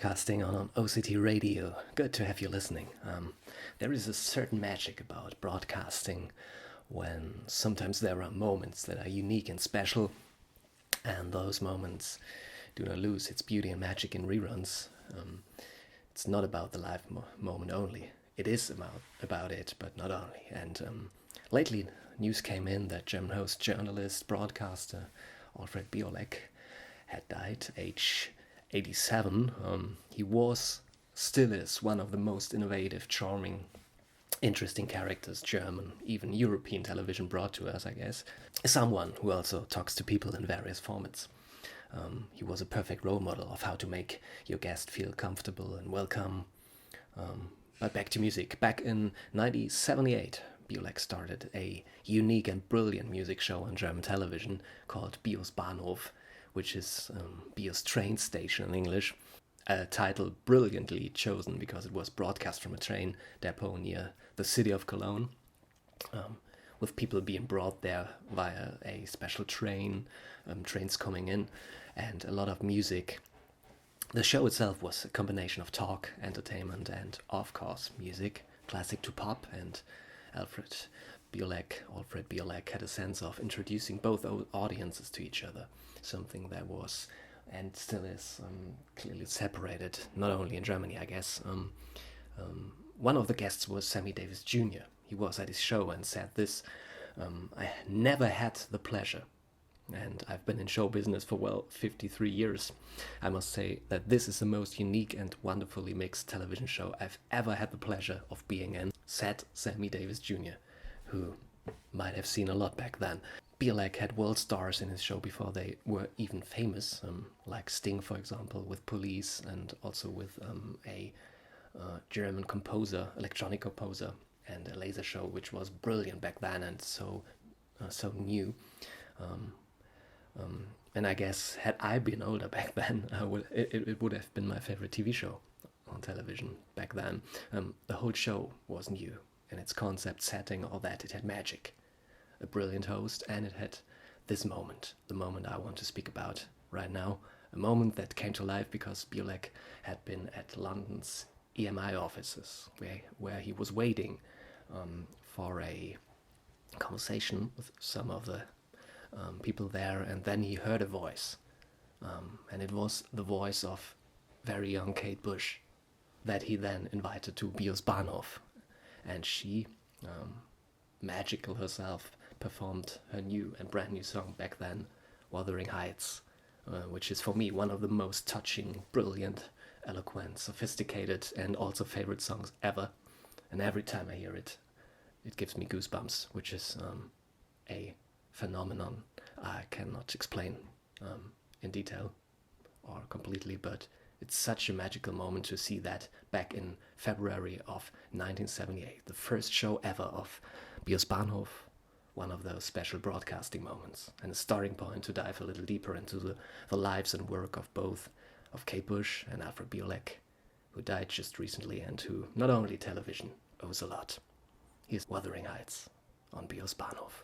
broadcasting on OCT radio. Good to have you listening. There is a certain magic about broadcasting when sometimes there are moments that are unique and special, and those moments do not lose its beauty and magic in reruns. It's not about the live moment only. It is about it, but not only. And lately, news came in that German host, journalist, broadcaster Alfred Biolek had died, age 87. He still is one of the most innovative, charming, interesting characters German, even European television brought to us, I guess. Someone who also talks to people in various formats. He was a perfect role model of how to make your guest feel comfortable and welcome. But back to music. Back in 1978, Biolek started a unique and brilliant music show on German television called Bahnhof, which is Bio's train station in English. A title brilliantly chosen because it was broadcast from a train depot near the city of Cologne, with people being brought there via a special train, trains coming in, and a lot of music. The show itself was a combination of talk, entertainment, and, of course, music, classic to pop, and Alfred Biolek had a sense of introducing both audiences to each other, something that was and still is clearly separated, not only in Germany, I guess. One of the guests was Sammy Davis Jr. He was at his show and said this: I never had the pleasure, and I've been in show business for, 53 years. I must say that this is the most unique and wonderfully mixed television show I've ever had the pleasure of being in, said Sammy Davis Jr., who might have seen a lot back then. Biolek had world stars in his show before they were even famous, like Sting, for example, with Police, and also with a German composer, electronic composer, and a laser show, which was brilliant back then and so new. And I guess had I been older back then, it would have been my favorite TV show on television back then. The whole show was new in its concept, setting, all that. It had magic, a brilliant host, and it had this moment, the moment I want to speak about right now, a moment that came to life because Biolek had been at London's EMI offices, where he was waiting for a conversation with some of the people there, and then he heard a voice, and it was the voice of very young Kate Bush that he then invited to Bio's Bahnhof, and she, magical herself, performed her new and brand new song back then, Wuthering, which is for me one of the most touching, brilliant, eloquent, sophisticated, and also favorite songs ever. And every time I hear it, it gives me goosebumps, which is a phenomenon I cannot explain in detail or completely, but it's such a magical moment to see that back in February of 1978, the first show ever of Bio's Bahnhof, one of those special broadcasting moments, and a starting point to dive a little deeper into the lives and work of both of Kate Bush and Alfred Biolek, who died just recently and who not only television owes a lot. Here's Wuthering Heights on Bio's Bahnhof.